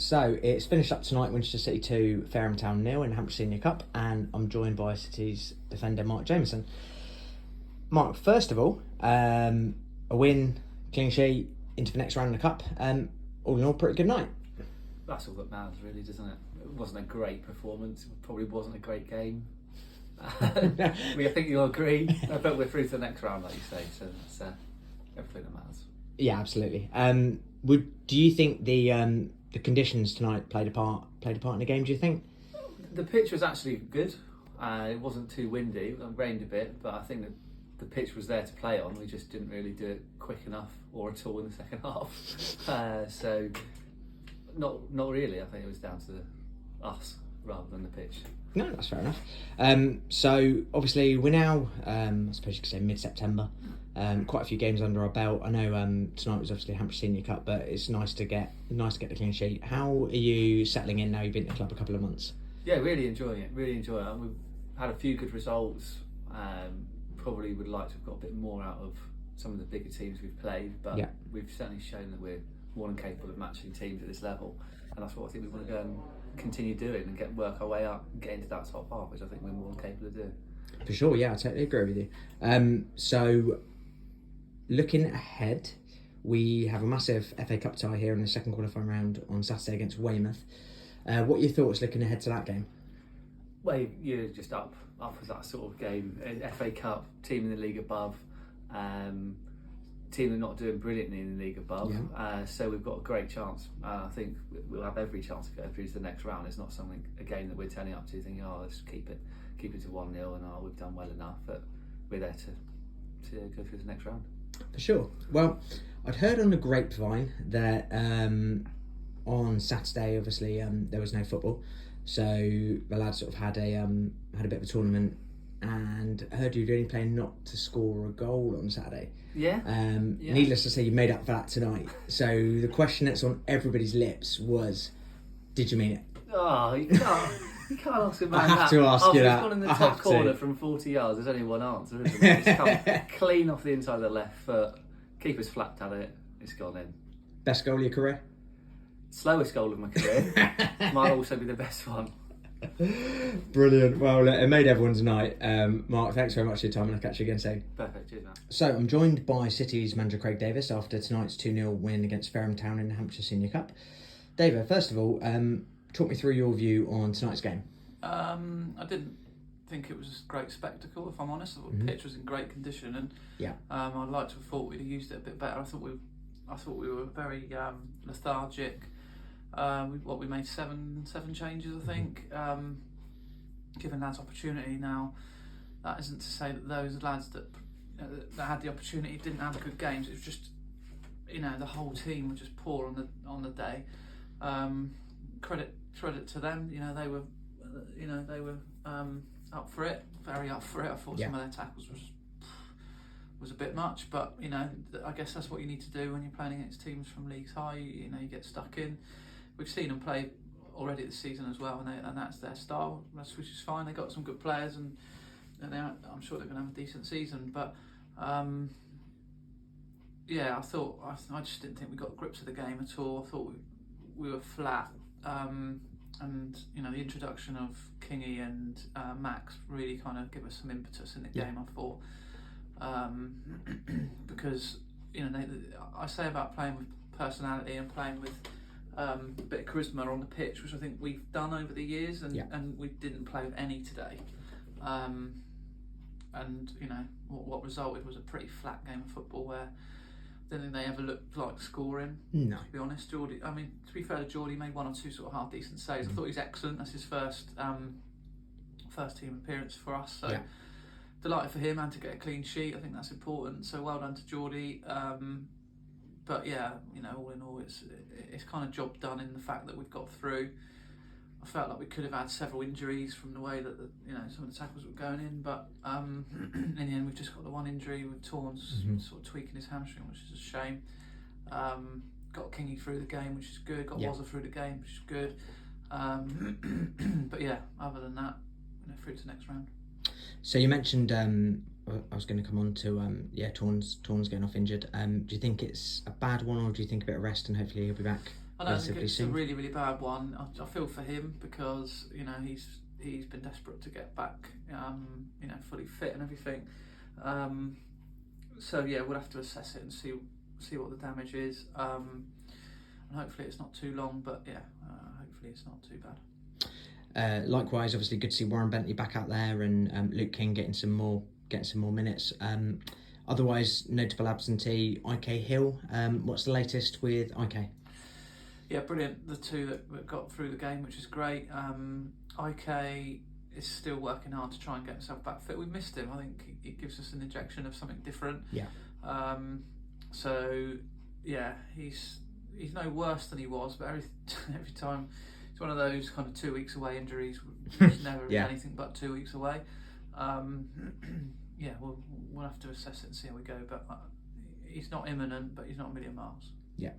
So it's finished up tonight, Winchester City 2, Fareham Town 0 in the Hampshire Senior Cup, and I'm joined by City's defender Mark Jamison. Mark, first of all, a win, clean sheet, into the next round of the Cup, all in all, pretty good night. That's all that matters, really, doesn't it? It wasn't a great performance, it probably wasn't a great game. I think you'll agree, but we're through to the next round, like you say, so that's everything that matters. Yeah, absolutely. Do you think the conditions tonight played a part in the game? Do you think? The pitch was actually good. It wasn't too windy. It rained a bit, but I think that the pitch was there to play on. We just didn't really do it quick enough or at all in the second half. So not really. I think it was down to us rather than the pitch. No, that's fair enough. So obviously we're now, I suppose you could say mid-September. Quite a few games under our belt. I know tonight was obviously Hampshire Senior Cup, but it's nice to get the clean sheet. How are you settling in now? You've been at the club a couple of months. Yeah, really enjoying it. We've had a few good results. Probably would like to have got a bit more out of some of the bigger teams we've played, but we've certainly shown that we're more than capable of matching teams at this level, and that's what I think we want to go and continue doing and work our way up and get into that top half, which I think we're more than capable of doing. For sure, yeah, I totally agree with you. So looking ahead, we have a massive FA Cup tie here in the second qualifying round on Saturday against Weymouth. What are your thoughts looking ahead to that game? Well, you're just up with that sort of game. FA Cup, team in the league above, team that are not doing brilliantly in the league above. Yeah. So we've got a great chance. I think we'll have every chance to go through to the next round. It's not a game that we're turning up to thinking, let's keep it to 1-0 and we've done well enough. But we're there to go through to the next round. For sure. Well, I'd heard on the grapevine that on Saturday, obviously, there was no football. So the lads sort of had a bit of a tournament, and I heard you were only playing not to score a goal on Saturday. Yeah. Needless to say, you made up for that tonight. So the question that's on everybody's lips was, did you mean it? Oh, you can't ask a man I have to ask you that. After he's gone in the top corner from 40 yards, there's only one answer, isn't it? It's come clean off the inside of the left foot. Keeper's flapped at it. It's gone in. Best goal of your career? Slowest goal of my career. Might also be the best one. Brilliant. Well, it made everyone's night. Mark, thanks very much for your time, and I'll catch you again soon. Perfect. Cheers, man. So I'm joined by City's manager Craig Davis after tonight's 2-0 win against Fareham Town in the Hampshire Senior Cup. David, first of all, talk me through your view on tonight's game. I didn't think it was a great spectacle, if I'm honest. The pitch was in great condition, and I'd like to have thought we'd have used it a bit better. I thought we were very lethargic. We made seven changes, I think, giving lads opportunity. Now, that isn't to say that those lads that had the opportunity didn't have good games. It was just, the whole team were just poor on the day. Credit to them. They were up for it, very up for it. I thought some of their tackles was a bit much, but I guess that's what you need to do when you're playing against teams from leagues high. You get stuck in. We've seen them play already this season as well, and that's their style, which is fine. They got some good players, and I'm sure they're going to have a decent season. But I just didn't think we got grips of the game at all. I thought we were flat, and the introduction of Kingy and Max really kind of gave us some impetus in the game. I thought because I say about playing with personality and playing with a bit of charisma on the pitch, which I think we've done over the years, and we didn't play with any today. What resulted was a pretty flat game of football where I don't think they ever looked like scoring. No. To be honest, to be fair to Geordie, made one or two sort of half decent saves. I thought he was excellent. That's his first team appearance for us. So delighted for him and to get a clean sheet. I think that's important. So well done to Geordie. But all in all, it's kind of job done in the fact that we've got through. I felt like we could have had several injuries from the way that some of the tackles were going in, but in the end we've just got the one injury with Torns sort of tweaking his hamstring, which is a shame. Got Kingy through the game, which is good. Got Wazza through the game, which is good. But other than that, through to the next round. So you mentioned I was going to come on to Torns getting off injured. Do you think it's a bad one, or do you think a bit of rest and hopefully he'll be back? relatively think it's soon. a really, really bad one. I feel for him because he's been desperate to get back, fully fit and everything. So yeah, we'll have to assess it and see what the damage is. And hopefully it's not too long, but yeah, hopefully it's not too bad. Likewise, obviously good to see Warren Bentley back out there and Luke King getting some more minutes. Otherwise, notable absentee IK Hill. What's the latest with IK? Yeah, brilliant. The two that got through the game, which is great. IK is still working hard to try and get himself back fit. We missed him. I think it gives us an injection of something different. Yeah. So yeah, he's no worse than he was, but every time it's one of those kind of 2 weeks away injuries. It's never anything but 2 weeks away. Yeah, we'll have to assess it and see how we go. But he's not imminent, but he's not a million miles. Yeah.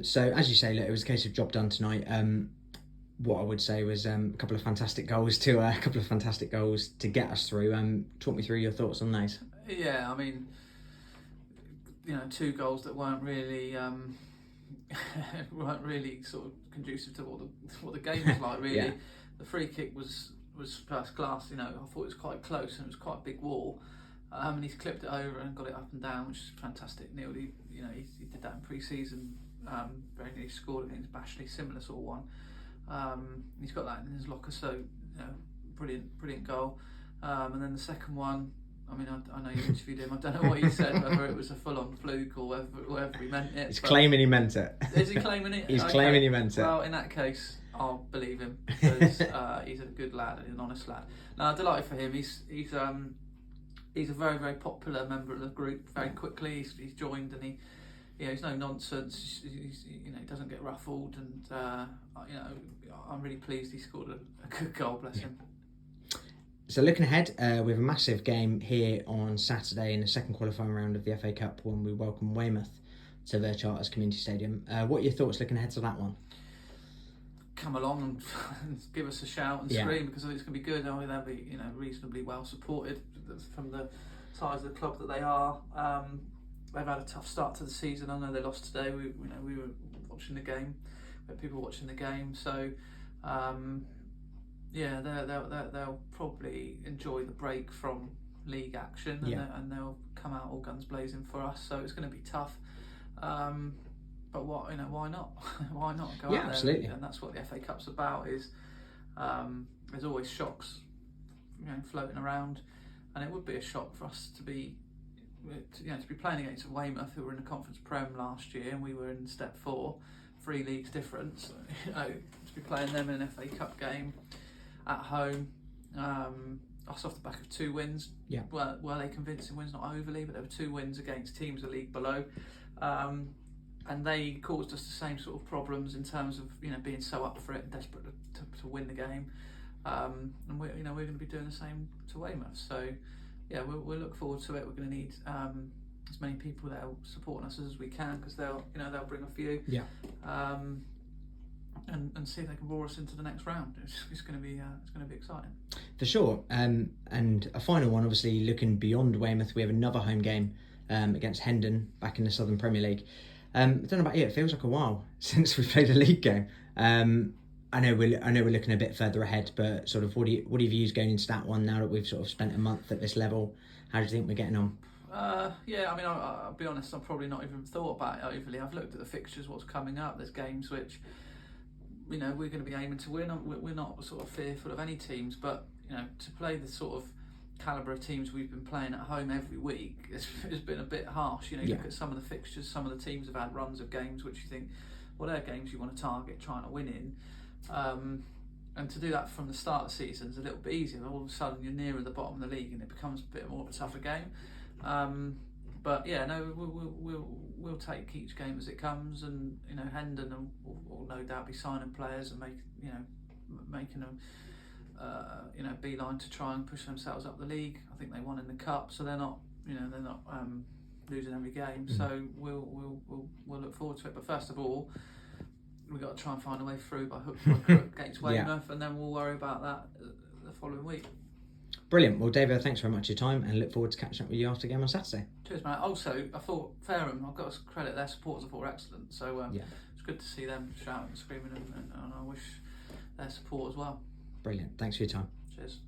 So as you say, look, it was a case of job done tonight. What I would say was a couple of fantastic goals to get us through. Talk me through your thoughts on those. Yeah, I mean, 2 goals that weren't really sort of conducive to what the game was like. Really, Yeah. The free kick was first class. I thought it was quite close and it was quite a big wall. And he's clipped it over and got it up and down, which is fantastic. Neil, he did that in pre-season. Very nearly scored against Bashley, similar sort of one. He's got that in his locker, so brilliant goal. And then the second one, I mean, I know you interviewed him. I don't know what he said, whether it was a full-on fluke or whether he meant it. He's claiming he meant it. Is he claiming it? He's claiming he meant it. Well, in that case, I'll believe him because he's a good lad and an honest lad. No, delighted for him. He's a very, very popular member of the group. Very quickly, he's joined and he's no nonsense. He doesn't get ruffled, and I'm really pleased he scored a good goal. Bless him. So looking ahead, we have a massive game here on Saturday in the second qualifying round of the FA Cup when we welcome Weymouth to their Charters Community Stadium. What are your thoughts looking ahead to that one? Come along and give us a shout and scream because I think it's going to be good. They'll be reasonably well supported from the size of the club that they are. They've had a tough start to the season. I know they lost today. We were watching the game. We had people watching the game, so they'll probably enjoy the break from league action and they'll come out all guns blazing for us. So it's going to be tough. But why not? Why not go out there? Absolutely. And that's what the FA Cup's about. Is there's always shocks, floating around, and it would be a shock for us to be playing against Weymouth, who were in the Conference Prem last year, and we were in Step 4, 3 leagues difference. To be playing them in an FA Cup game at home. Us off the back of 2 wins. Yeah. Were they convincing wins? Not overly, but there were 2 wins against teams a league below. And they caused us the same sort of problems in terms of being so up for it and desperate to win the game, and we're going to be doing the same to Weymouth. So yeah, we'll look forward to it. We're going to need as many people there supporting us as we can because they'll bring a few. Yeah. And see if they can roar us into the next round. It's going to be exciting. For sure. And a final one, obviously looking beyond Weymouth, we have another home game against Hendon back in the Southern Premier League. I don't know about you, it feels like a while since we played a league game. I know we're looking a bit further ahead, but sort of what are your views going into that one now that we've sort of spent a month at this level? How do you think we're getting on? Yeah, I mean, I'll be honest, I've probably not even thought about it overly. I've looked at the fixtures, what's coming up. There's games which we're going to be aiming to win. We're not sort of fearful of any teams, but to play the sort of calibre of teams we've been playing at home every week, it's been a bit harsh. You look at some of the fixtures, some of the teams have had runs of games which you think, well, they're games you want to target trying to win in. And to do that from the start of the season is a little bit easier. All of a sudden you're nearer the bottom of the league and it becomes a bit more of a tougher game. But yeah, no, we'll take each game as it comes, and Hendon will no doubt be signing players and making them beeline to try and push themselves up the league. I think they won in the cup, so they're not losing every game. So we'll look forward to it. But first of all, we've got to try and find a way through by hook or crook against Weymouth, and then we'll worry about that the following week. Brilliant. Well, David, thanks very much for your time, and look forward to catching up with you after the game on Saturday. Cheers, mate. Also, I thought Fareham, I've got to credit their supporters. I thought were excellent. So good to see them shouting and screaming, and I wish their support as well. Brilliant. Thanks for your time. Cheers.